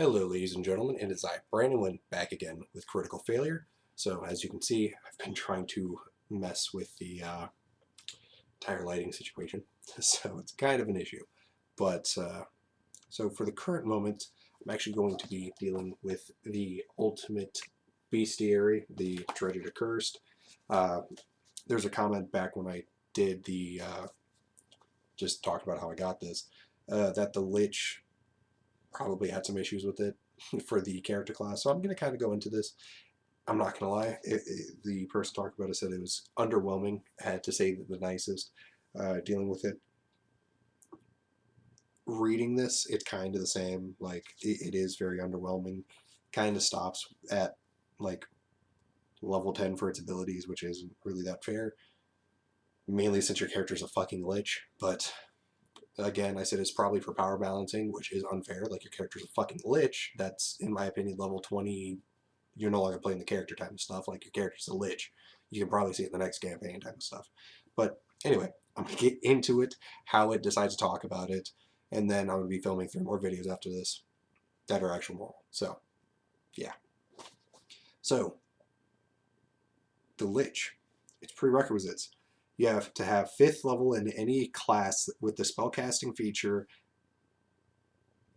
Hello ladies and gentlemen, it is I, Brandon, back again with Critical Failure. So as you can see, I've been trying to mess with the tire lighting situation, so it's kind of an issue. But so for the current moment, I'm actually going to be dealing with the ultimate bestiary, the Dreaded Accursed. There's a comment back when I did the, just talked about how I got this, that the Lich probably had some issues with it for the character class. So I'm going to kind of go into this. I'm not going to lie. The person talking about it said it was underwhelming. I had to say the nicest. Dealing with it. Reading this, it's kind of the same. Like, it is very underwhelming. Kind of stops at, like, level 10 for its abilities, which isn't really that fair. Mainly since your character's a fucking lich. But again, I said it's probably for power balancing, which is unfair. Like, your character's a fucking lich. That's, in my opinion, level 20. You're no longer playing the character type of stuff. Like, your character's a lich. You can probably see it in the next campaign type of stuff. But anyway, I'm going to get into it, how it decides to talk about it, and then I'm going to be filming 3 more videos after this that are actual moral. So, yeah. So, the Lich. Its prerequisites. You have to have 5th level in any class with the spellcasting feature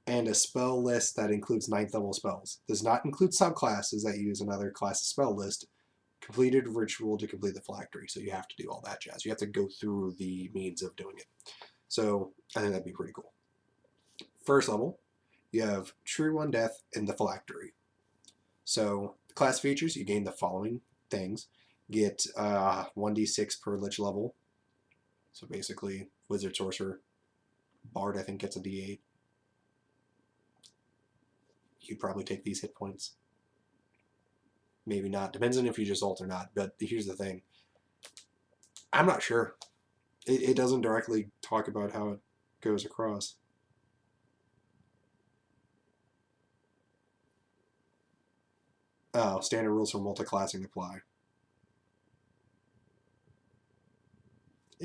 and a spell list that includes 9th level spells. Does not include subclasses that use another class's spell list. Completed ritual to complete the phylactery. So you have to do all that jazz. You have to go through the means of doing it. So I think that'd be pretty cool. First level, you have True One Death in the phylactery. So the class features, you gain the following things. Get 1d6 per lich level. So basically, Wizard, Sorcerer, Bard, I think, gets a d8. You'd probably take these hit points. Maybe not. Depends on if you just ult or not. But here's the thing. I'm not sure. It doesn't directly talk about how it goes across. Oh, standard rules for multiclassing apply.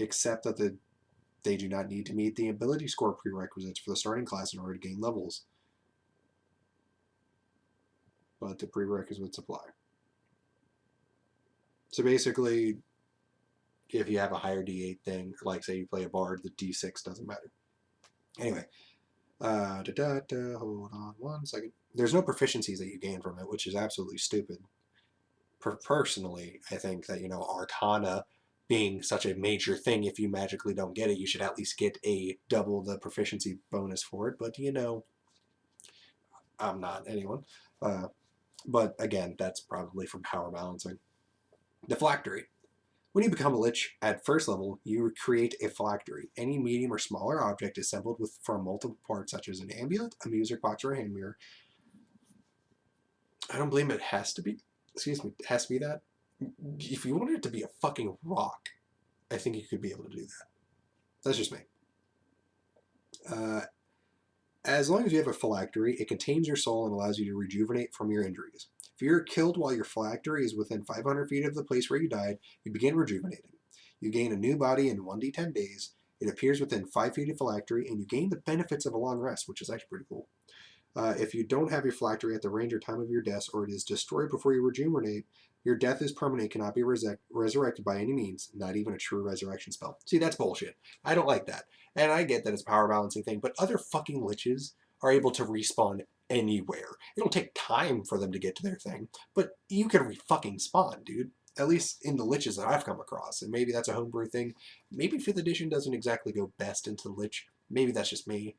Except that they do not need to meet the ability score prerequisites for the starting class in order to gain levels. But the prerequisites apply. So basically, if you have a higher D8 thing, like say you play a Bard, the D6 doesn't matter. Anyway, hold on one second. There's no proficiencies that you gain from it, which is absolutely stupid. Personally, I think that, Arcana being such a major thing, if you magically don't get it, you should at least get a double the proficiency bonus for it. But, I'm not anyone. But again, that's probably from power balancing. Deflectory. When you become a Lich at first level, you create a phylactery. Any medium or smaller object assembled from multiple parts, such as an amulet, a music box, or a hand mirror. I don't believe it has to be. Excuse me, it has to be that. If you wanted it to be a fucking rock, I think you could be able to do that. That's just me. As long as you have a phylactery, it contains your soul and allows you to rejuvenate from your injuries. If you're killed while your phylactery is within 500 feet of the place where you died, you begin rejuvenating. You gain a new body in 1d10 days. It appears within 5 feet of phylactery, and you gain the benefits of a long rest, which is actually pretty cool. If you don't have your phylactery at the range or time of your death, or it is destroyed before you rejuvenate, your death is permanent, cannot be resurrected by any means, not even a true resurrection spell. See, that's bullshit. I don't like that. And I get that it's a power balancing thing, but other fucking liches are able to respawn anywhere. It'll take time for them to get to their thing, but you can fucking spawn, dude. At least in the liches that I've come across. And maybe that's a homebrew thing. Maybe 5th edition doesn't exactly go best into the lich. Maybe that's just me.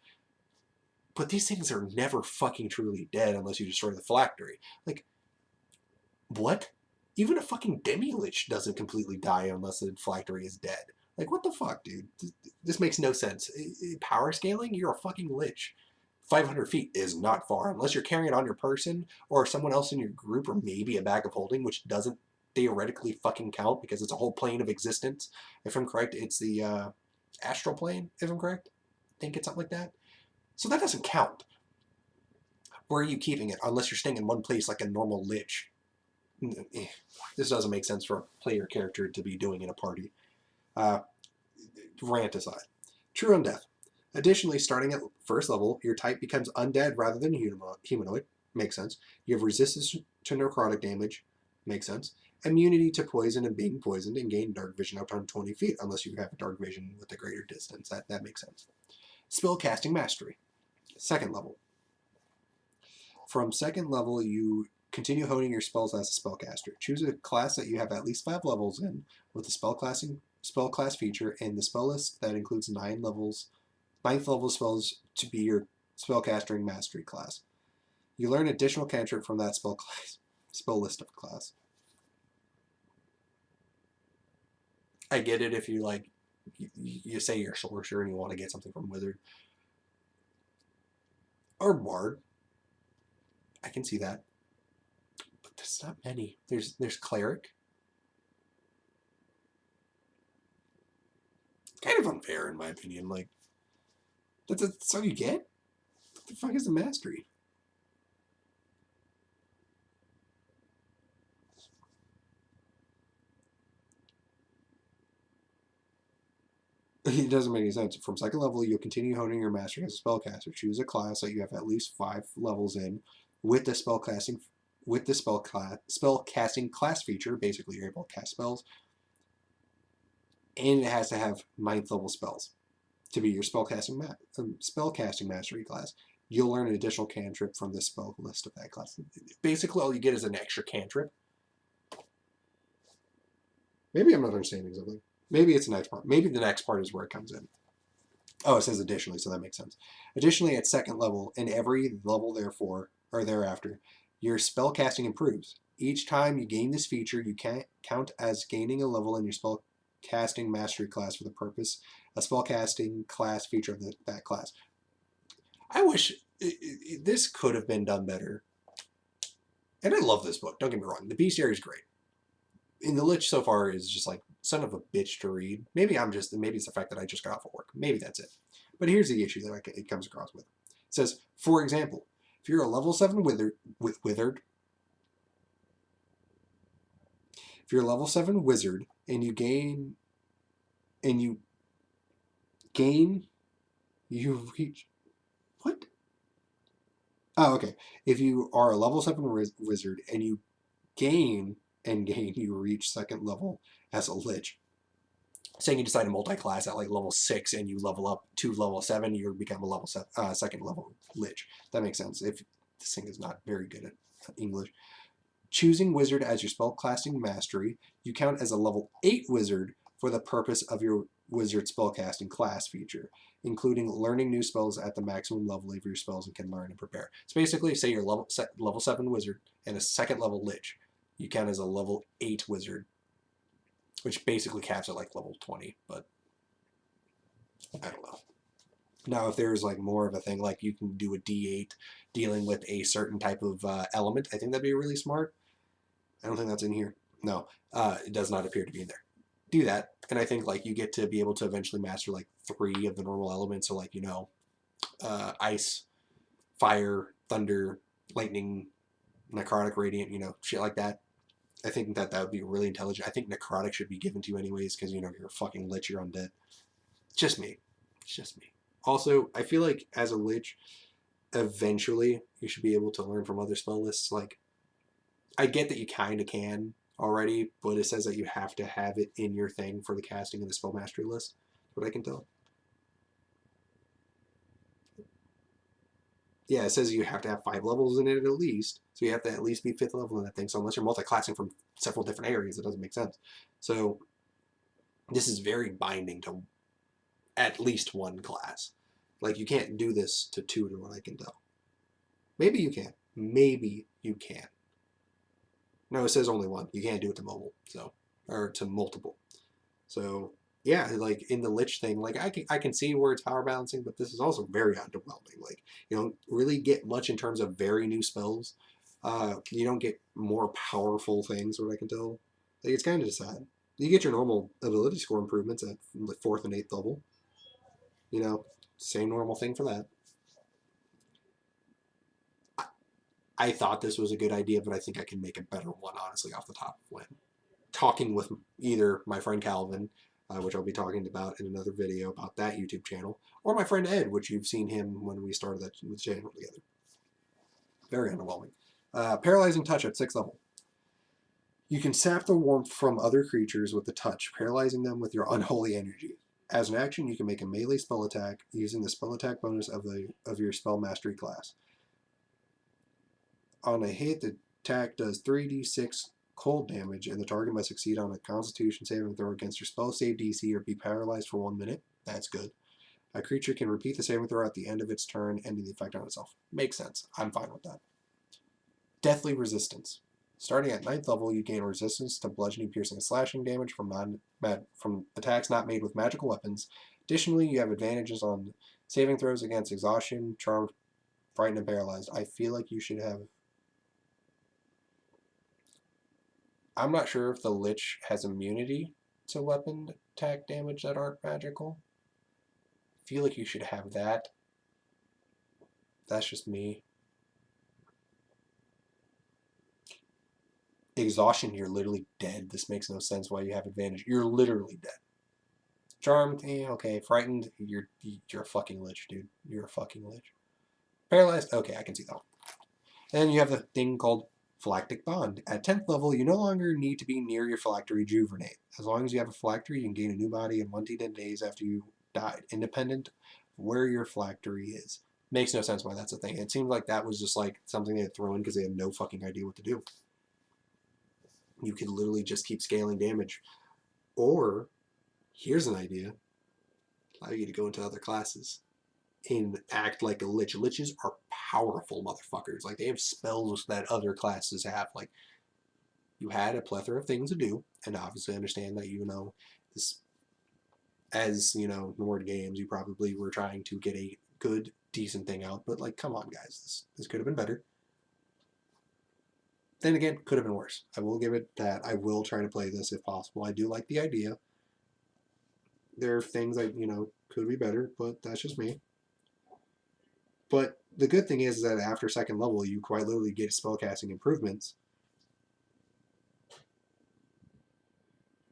But these things are never fucking truly dead unless you destroy the phylactery. Like, what? Even a fucking demi-lich doesn't completely die unless the phylactery is dead. Like, what the fuck, dude? This makes no sense. Power scaling? You're a fucking lich. 500 feet is not far, unless you're carrying it on your person, or someone else in your group, or maybe a bag of holding, which doesn't theoretically fucking count, because it's a whole plane of existence. If I'm correct, it's the astral plane, if I'm correct. I think it's something like that. So that doesn't count. Where are you keeping it? Unless you're staying in one place like a normal lich. This doesn't make sense for a player character to be doing in a party. Rant aside. True Undeath. Additionally, starting at first level, your type becomes undead rather than humanoid. Makes sense. You have resistance to necrotic damage. Makes sense. Immunity to poison and being poisoned, and gain dark vision up to 20 feet, unless you have dark vision with a greater distance. That makes sense. Spell casting mastery. Second level. From second level, you continue honing your spells as a spellcaster. Choose a class that you have at least 5 levels in, with the spell class feature, and the spell list that includes 9 levels, 9th level spells to be your spellcasting mastery class. You learn additional cantrip from that spell list of class. I get it if you like, you say you're a sorcerer and you want to get something from wizard or bard. I can see that, but there's not many. There's cleric. Kind of unfair in my opinion. Like that's all you get. What the fuck is the mastery? It doesn't make any sense. From second level, you'll continue honing your mastery as a spellcaster. Choose a class that you have at least 5 levels in, with the spell casting class feature. Basically, you're able to cast spells, and it has to have 9th level spells to be your spellcasting mastery class. You'll learn an additional cantrip from the spell list of that class. Basically, all you get is an extra cantrip. Maybe I'm not understanding something. Maybe it's the next part. Maybe the next part is where it comes in. Oh, it says additionally, so that makes sense. Additionally, at second level, in every level therefore or thereafter, your spellcasting improves. Each time you gain this feature, you can count as gaining a level in your spellcasting mastery class for the purpose a spellcasting class feature of that class. I wish this could have been done better. And I love this book. Don't get me wrong. The bestiary is great. And the Lich so far is just like son of a bitch to read. Maybe it's the fact that I just got off of work. Maybe that's it. But here's the issue that it comes across with. It says, for example, if you're a level 7 wizard, if you're a level 7 wizard and you reach, what? Oh, okay. If you are a level 7 wizard and you you reach second level as a Lich. Saying you decide to multi-class at like level 6 and you level up to level 7, you become a level second level Lich. That makes sense if this thing is not very good at English. Choosing wizard as your spellcasting mastery, you count as a level 8 wizard for the purpose of your wizard spellcasting class feature, including learning new spells at the maximum level of your spells and can learn and prepare. So basically, say you're level 7 wizard and a second level Lich, you count as a level 8 wizard, which basically caps at like level 20, but I don't know. Now, if there's like more of a thing, like you can do a D8 dealing with a certain type of element, I think that'd be really smart. I don't think that's in here. No, it does not appear to be in there. Do that, and I think like you get to be able to eventually master like 3 of the normal elements, so like, ice, fire, thunder, lightning, necrotic, radiant, shit like that. I think that would be really intelligent. I think necrotic should be given to you anyways because, you're a fucking Lich, you're undead. It's just me. It's just me. Also, I feel like as a Lich, eventually you should be able to learn from other spell lists. Like, I get that you kind of can already, but it says that you have to have it in your thing for the casting of the spell mastery list. That's what I can tell. Yeah, it says you have to have 5 levels in it at least. So you have to at least be 5th level in that thing. So unless you're multi-classing from several different areas, it doesn't make sense. So this is very binding to at least one class. Like, you can't do this to 2 to what I can tell. Maybe you can. Maybe you can. No, it says only 1. You can't do it to mobile. Or to multiple. So yeah, like in the Lich thing, like I can see where it's power balancing, but this is also very underwhelming. Like, you don't really get much in terms of very new spells. You don't get more powerful things, what I can tell. Like, it's kind of sad. You get your normal ability score improvements at the 4th and 8th level. Same normal thing for that. I thought this was a good idea, but I think I can make a better one, honestly, off the top of when talking with either my friend Calvin, which I'll be talking about in another video about that YouTube channel, or my friend Ed, which you've seen him when we started that channel together. Very underwhelming. Paralyzing Touch at 6th level. You can sap the warmth from other creatures with the touch, paralyzing them with your unholy energy. As an action, you can make a melee spell attack using the spell attack bonus of your spell mastery class. On a hit, the attack does 3d6 cold damage, and the target must succeed on a Constitution saving throw against your spell save DC or be paralyzed for 1 minute. That's good. A creature can repeat the saving throw at the end of its turn, ending the effect on itself. Makes sense. I'm fine with that. Deathly Resistance. Starting at 9th level, you gain resistance to bludgeoning, piercing, and slashing damage from attacks not made with magical weapons. Additionally, you have advantages on saving throws against exhaustion, charmed, frightened, and paralyzed. I feel like you should have... I'm not sure if the Lich has immunity to weapon attack damage that aren't magical. I feel like you should have that. That's just me. Exhaustion, you're literally dead. This makes no sense why you have advantage. You're literally dead. Charmed, okay. Frightened, you're a fucking Lich, dude. You're a fucking Lich. Paralyzed, okay, I can see that one. And then you have the thing called Phylactic Bond. At 10th level, you no longer need to be near your phylactery rejuvenate. As long as you have a phylactery, you can gain a new body in 1 to 10 days after you died, independent of where your phylactery is. Makes no sense why that's a thing. It seemed like that was just like something they had thrown in because they had no fucking idea what to do. You could literally just keep scaling damage. Or, here's an idea, allow you to go into other classes and act like a Lich. Liches are powerful motherfuckers. Like, they have spells that other classes have. Like, you had a plethora of things to do, and obviously understand that, you know, this, as, you know, Nord Games, you probably were trying to get a good, decent thing out, but, like, come on, guys. This could have been better. Then again, could have been worse. I will give it that. I will try to play this if possible. I do like the idea. There are things that, you know, could be better, but that's just me. But the good thing is that after 2nd level, you quite literally get spellcasting improvements.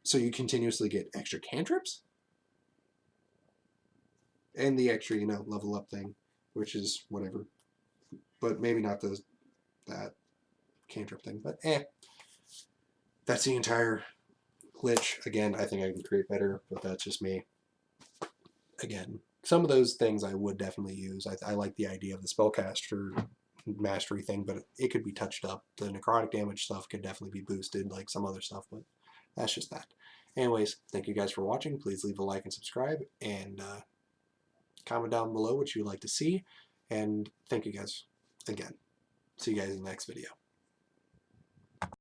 So you continuously get extra cantrips. And the extra, you know, level up thing, which is whatever. But maybe not that cantrip thing, but that's the entire Lich. Again, I think I can create better, but that's just me. Again, some of those things I would definitely use. I like the idea of the spellcaster mastery thing, but it could be touched up. The necrotic damage stuff could definitely be boosted, like some other stuff, but that's just that. Anyways, thank you guys for watching. Please leave a like and subscribe, and comment down below what you would like to see. And thank you guys again. See you guys in the next video.